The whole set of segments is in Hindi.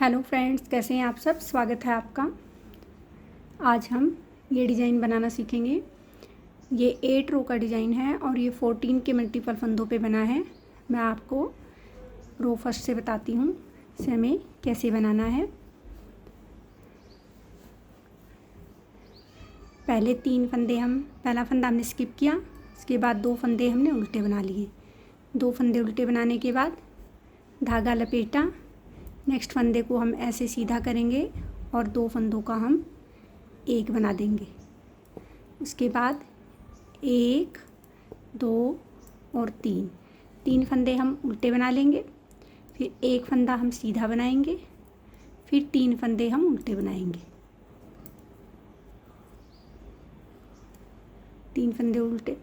हेलो फ्रेंड्स, कैसे हैं आप सब। स्वागत है आपका। आज हम ये डिज़ाइन बनाना सीखेंगे। ये 8 रो का डिज़ाइन है और ये 14 के मल्टीपल फंदों पे बना है। मैं आपको रो फर्स्ट से बताती हूँ इसे हमें कैसे बनाना है। पहले 3 फंदे पहला फंदा हमने स्किप किया, उसके बाद 2 फंदे हमने उल्टे बना लिए। 2 फंदे उल्टे बनाने के बाद धागा लपेटा। नेक्स्ट फंदे को हम ऐसे सीधा करेंगे और 2 फंदों का हम एक बना देंगे। उसके बाद 1, 2 और 3 फंदे हम उल्टे बना लेंगे। फिर एक फंदा हम सीधा बनाएंगे, फिर 3 फंदे हम उल्टे बनाएंगे। 3 फंदे उल्टे,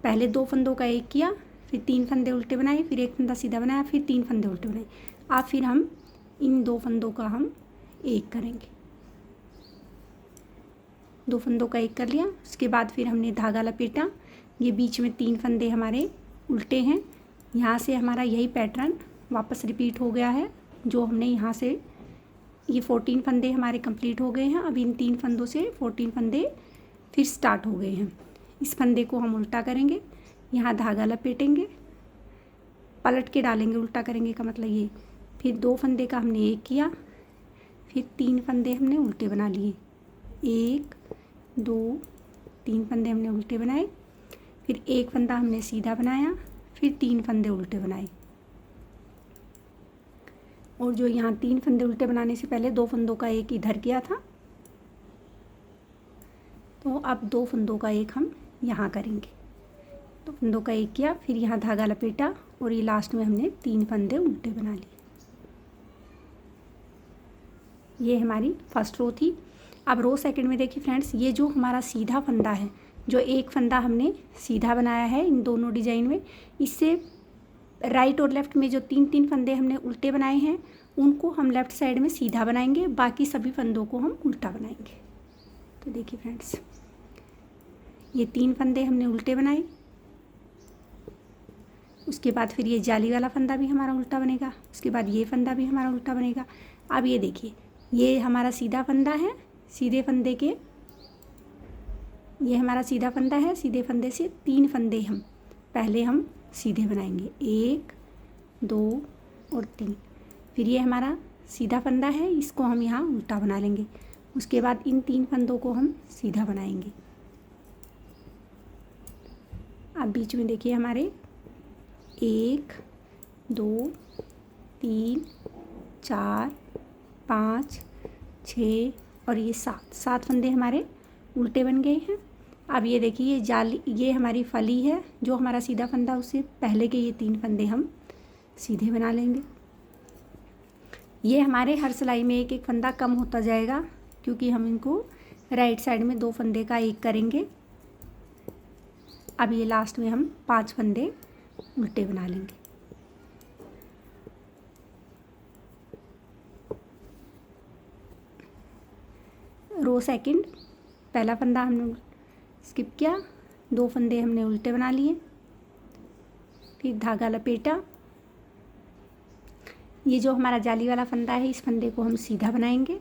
पहले 2 फंदों का एक किया, फिर 3 फंदे उल्टे बनाए, फिर एक फंदा सीधा बनाया, फिर 3 फंदे उल्टे बनाए। अब फिर हम इन 2 फंदों का हम एक करेंगे। 2 फंदों का एक कर लिया, उसके बाद फिर हमने धागा लपेटा। ये बीच में 3 फंदे हमारे उल्टे हैं। यहाँ से हमारा यही पैटर्न वापस रिपीट हो गया है। जो हमने यहाँ से ये 14 फंदे हमारे कंप्लीट हो गए हैं। अब इन 3 फंदों से 14 फंदे फिर स्टार्ट हो गए हैं। इस फंदे को हम उल्टा करेंगे, यहाँ धागा लपेटेंगे, पलट के डालेंगे। उल्टा करेंगे का मतलब ये। फिर 2 फंदे का हमने एक किया, फिर 3 फंदे हमने उल्टे बना लिए। 1, 2, 3 फंदे हमने उल्टे बनाए, फिर एक फंदा हमने सीधा बनाया, फिर 3 फंदे उल्टे बनाए। और जो यहाँ 3 फंदे उल्टे बनाने से पहले 2 फंदों का एक इधर किया था, तो अब 2 फंदों का एक हम यहाँ करेंगे। 2 फंदों का एक किया, फिर यहाँ धागा लपेटा और ये लास्ट में हमने 3 फंदे उल्टे बना लिए। ये हमारी फर्स्ट रो थी। अब रो सेकंड में देखिए फ्रेंड्स, ये जो हमारा सीधा फंदा है, जो एक फंदा हमने सीधा बनाया है इन दोनों डिजाइन में, इससे राइट और लेफ्ट में जो 3 फंदे हमने उल्टे बनाए हैं उनको हम लेफ्ट साइड में सीधा बनाएंगे, बाकी सभी फंदों को हम उल्टा बनाएंगे। तो देखिए फ्रेंड्स, ये 3 फंदे हमने उल्टे बनाए, उसके बाद फिर ये जाली वाला फंदा भी हमारा उल्टा बनेगा, उसके बाद ये फंदा भी हमारा उल्टा बनेगा। अब ये देखिए, ये हमारा सीधा फंदा है, सीधे फंदे के, ये हमारा सीधा फंदा है, सीधे फंदे से 3 फंदे हम पहले हम सीधे बनाएंगे। 1, 2 और 3। फिर ये हमारा सीधा फंदा है, इसको हम यहाँ उल्टा बना लेंगे। उसके बाद इन 3 फंदों को हम सीधा बनाएंगे। अब बीच में देखिए हमारे 1, 2, 3, 4, 5, 6 और ये 7 फंदे हमारे उल्टे बन गए हैं। अब ये देखिए, ये जाली, ये हमारी फली है, जो हमारा सीधा फंदा, उससे पहले के ये 3 फंदे हम सीधे बना लेंगे। ये हमारे हर सिलाई में एक एक फंदा कम होता जाएगा, क्योंकि हम इनको राइट साइड में 2 फंदे का एक करेंगे। अब ये लास्ट में हम 5 फंदे उल्टे बना लेंगे। रो सेकंड, पहला फंदा हमने स्किप किया, 2 फंदे हमने उल्टे बना लिए, फिर धागा लपेटा। ये जो हमारा जाली वाला फंदा है, इस फंदे को हम सीधा बनाएंगे।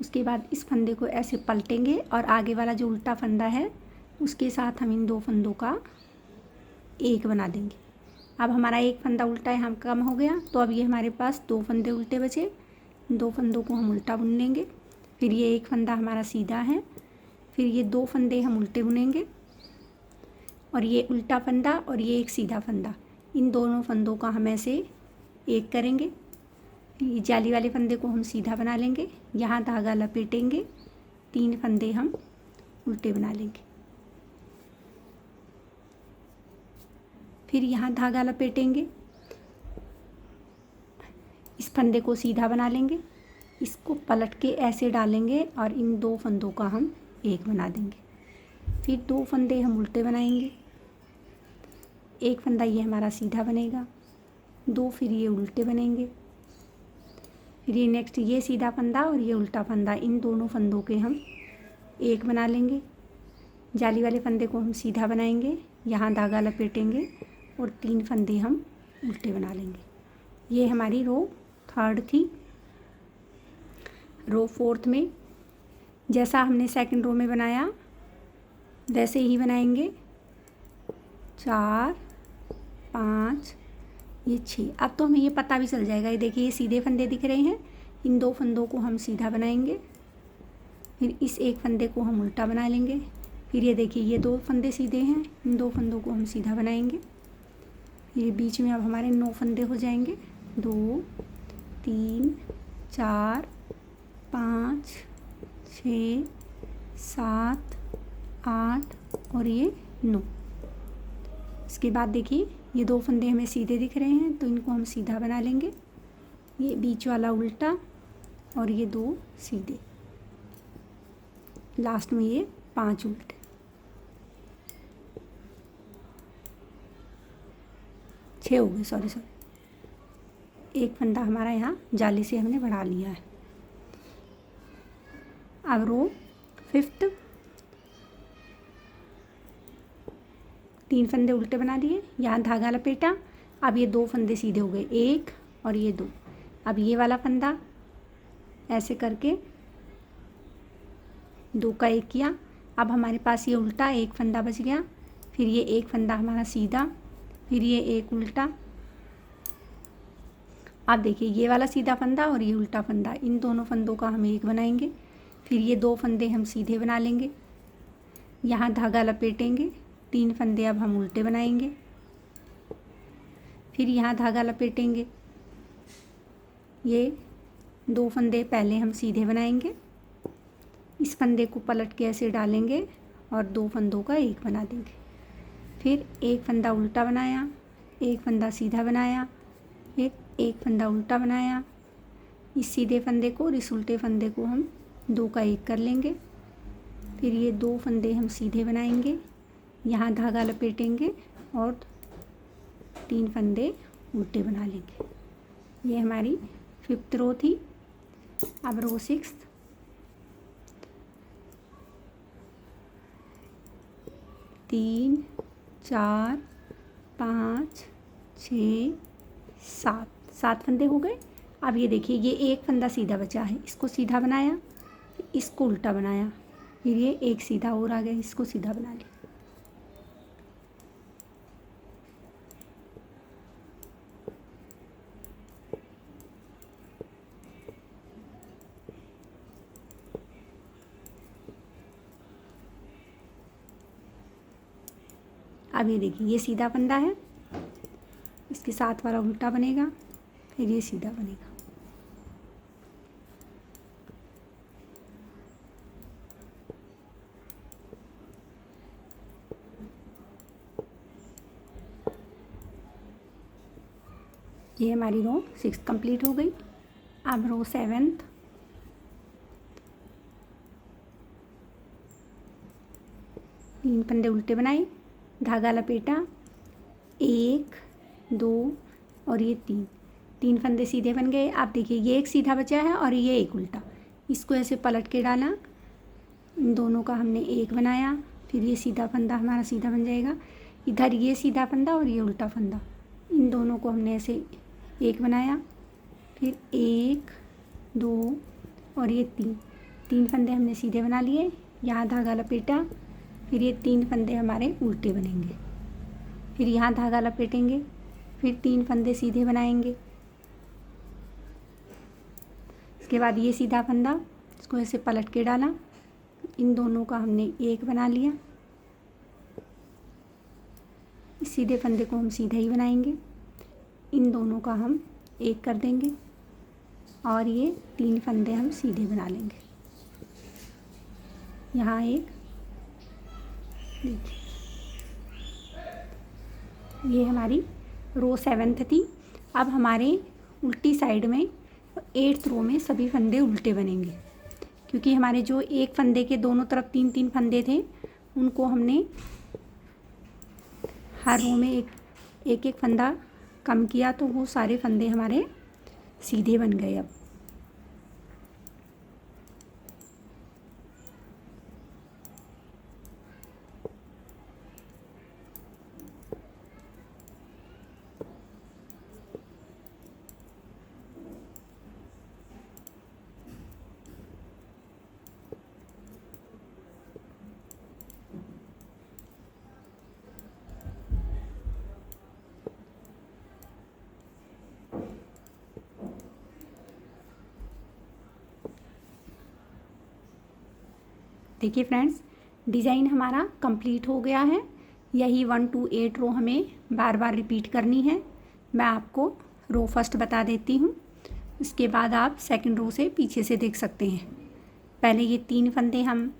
उसके बाद इस फंदे को ऐसे पलटेंगे और आगे वाला जो उल्टा फंदा है उसके साथ हम इन 2 फंदों का एक बना देंगे। अब हमारा एक फंदा उल्टा यहाँ कम हो गया, तो अब ये हमारे पास 2 फंदे उल्टे बचे। 2 फंदों को हम उल्टा बुन लेंगे। फिर ये एक फंदा हमारा सीधा है, फिर ये 2 फंदे हम उल्टे बुनेंगे, और ये उल्टा फंदा और ये एक सीधा फंदा, इन दोनों फंदों का हम ऐसे एक करेंगे। ये जाली वाले फंदे को हम सीधा बना लेंगे, यहाँ धागा लपेटेंगे, 3 फंदे हम उल्टे बना लेंगे, फिर यहाँ धागा लपेटेंगे, इस फंदे को सीधा बना लेंगे, इसको पलट के ऐसे डालेंगे और इन 2 फंदों का हम एक बना देंगे। फिर 2 फंदे हम उल्टे बनाएंगे, एक फंदा ये हमारा सीधा बनेगा, 2 फिर ये उल्टे बनेंगे, फिर ये नेक्स्ट ये सीधा फंदा और ये उल्टा फंदा, इन दोनों फंदों के हम एक बना लेंगे। जाली वाले फंदे को हम सीधा बनाएंगे, यहाँ धागा लपेटेंगे और 3 फंदे हम उल्टे बना लेंगे। ये हमारी रो थर्ड थी। रो फोर्थ में जैसा हमने सेकंड रो में बनाया वैसे ही बनाएंगे। 4 5 ये 6। अब तो हमें ये पता भी चल जाएगा। ये देखिए ये सीधे फंदे दिख रहे हैं, इन 2 फंदों को हम सीधा बनाएंगे, फिर इस एक फंदे को हम उल्टा बना लेंगे। फिर ये देखिए ये 2 फंदे सीधे हैं, इन 2 फंदों को हम सीधा बनाएंगे। ये बीच में अब हमारे 9 फंदे हो जाएंगे। 2 3 4 5 6 7 8 और ये 9। इसके बाद देखिए ये 2 फंदे हमें सीधे दिख रहे हैं तो इनको हम सीधा बना लेंगे। ये बीच वाला उल्टा और ये 2 सीधे, लास्ट में ये 5 उल्टे। छः हो गए, सॉरी एक फंदा हमारा यहाँ जाली से हमने बढ़ा लिया है। अब रो फिफ्थ 3 फंदे उल्टे बना दिए, यहाँ धागा लपेटा। अब ये 2 फंदे सीधे हो गए, 1 और ये 2। अब ये वाला फंदा ऐसे करके 2 का 1 किया। अब हमारे पास ये उल्टा एक फंदा बच गया, फिर ये एक फंदा हमारा सीधा, फिर ये एक उल्टा। अब देखिए ये वाला सीधा फंदा और ये उल्टा फंदा, इन दोनों फंदों का हम एक बनाएंगे। फिर ये 2 फंदे हम सीधे बना लेंगे, यहाँ धागा लपेटेंगे। 3 फंदे अब हम उल्टे बनाएंगे, फिर यहाँ धागा लपेटेंगे। ये 2 फंदे पहले हम सीधे बनाएंगे, इस फंदे को पलट के ऐसे डालेंगे और 2 फंदों का एक बना देंगे। फिर एक फंदा उल्टा बनाया, एक फंदा सीधा बनाया, फिर एक फंदा उल्टा बनाया। इस सीधे फंदे को और इस उल्टे फंदे को हम 2 का 1 कर लेंगे। फिर ये 2 फंदे हम सीधे बनाएंगे, यहाँ धागा लपेटेंगे और 3 फंदे उल्टे बना लेंगे। ये हमारी 5th रो थी। अब रो 6th 3 4 5 6 7 फंदे हो गए। अब ये देखिए ये एक फंदा सीधा बचा है, इसको सीधा बनाया, इसको उल्टा बनाया, फिर ये एक सीधा और आ गया, इसको सीधा बना लिया। अब ये देखिए ये सीधा फंदा है, इसके साथ वाला उल्टा बनेगा, फिर ये सीधा बनेगा। ये हमारी रो 6 कंप्लीट हो गई। अब रो 7th 3 फंदे उल्टे बनाए, धागा लपेटा, 1 2 और ये 3 फंदे सीधे बन गए। आप देखिए ये एक सीधा बचा है और ये एक उल्टा, इसको ऐसे पलट के डाला, इन दोनों का हमने एक बनाया। फिर ये सीधा फंदा हमारा सीधा बन जाएगा, इधर ये सीधा फंदा और ये उल्टा फंदा, इन दोनों को हमने ऐसे एक बनाया। फिर 1 2 और ये 3 फंदे हमने सीधे बना लिए, यहाँ धागा लपेटा, फिर ये 3 फंदे हमारे उल्टे बनेंगे, फिर यहाँ धागा लपेटेंगे, फिर 3 फंदे सीधे बनाएंगे। इसके बाद ये सीधा फंदा, इसको ऐसे पलट के डाला, इन दोनों का हमने एक बना लिया। इस सीधे फंदे को हम सीधा ही बनाएंगे, इन दोनों का हम एक कर देंगे और ये 3 फंदे हम सीधे बना लेंगे। यहाँ एक, देखिए ये हमारी रो 7th थी। अब हमारे उल्टी साइड में 8th रो में सभी फंदे उल्टे बनेंगे, क्योंकि हमारे जो एक फंदे के दोनों तरफ 3 फंदे थे उनको हमने हर रो में एक फंदा कम किया, तो वो सारे फंदे हमारे सीधे बन गए। अब देखिए फ्रेंड्स, डिज़ाइन हमारा कंप्लीट हो गया है। यही 1 to 8 रो हमें बार बार रिपीट करनी है। मैं आपको रो फर्स्ट बता देती हूँ, उसके बाद आप सेकंड रो से पीछे से देख सकते हैं। पहले ये 3 फंदे हम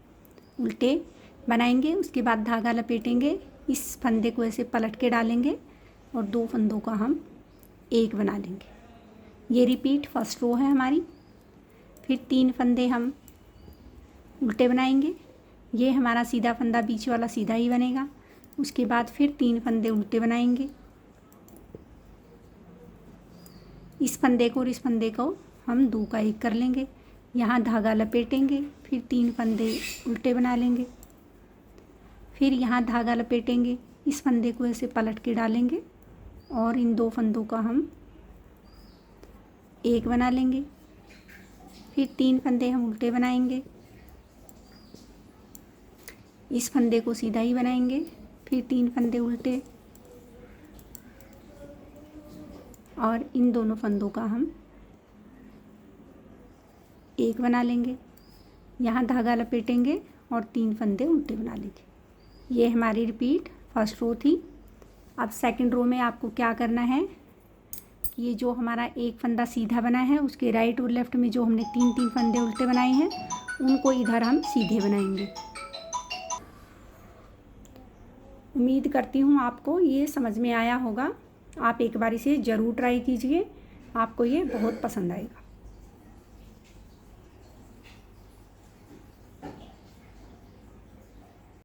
उल्टे बनाएंगे, उसके बाद धागा लपेटेंगे, इस फंदे को ऐसे पलट के डालेंगे और 2 फंदों का हम एक बना लेंगे। ये रिपीट फर्स्ट रो है हमारी। फिर 3 फंदे हम उल्टे बनाएंगे, ये हमारा सीधा फंदा बीच वाला सीधा ही बनेगा। उसके बाद फिर 3 फंदे उल्टे बनाएंगे, इस फंदे को और इस फंदे को हम 2 का 1 कर लेंगे। यहाँ धागा लपेटेंगे, फिर 3 फंदे उल्टे बना लेंगे, फिर यहाँ धागा लपेटेंगे, इस फंदे को ऐसे पलट के डालेंगे और इन 2 फंदों का हम 1 बना लेंगे। फिर 3 फंदे हम उल्टे बनाएंगे, इस फंदे को सीधा ही बनाएंगे, फिर 3 फंदे उल्टे और इन दोनों फंदों का हम 1 बना लेंगे। यहाँ धागा लपेटेंगे और 3 फंदे उल्टे बना लेंगे। ये हमारी रिपीट फर्स्ट रो थी। अब सेकंड रो में आपको क्या करना है कि ये जो हमारा एक फंदा सीधा बना है, उसके राइट और लेफ्ट में जो हमने 3-3 फंदे उल्टे बनाए हैं, उनको इधर हम सीधे बनाएंगे। उम्मीद करती हूँ आपको ये समझ में आया होगा। आप एक बार इसे ज़रूर ट्राई कीजिए, आपको ये बहुत पसंद आएगा।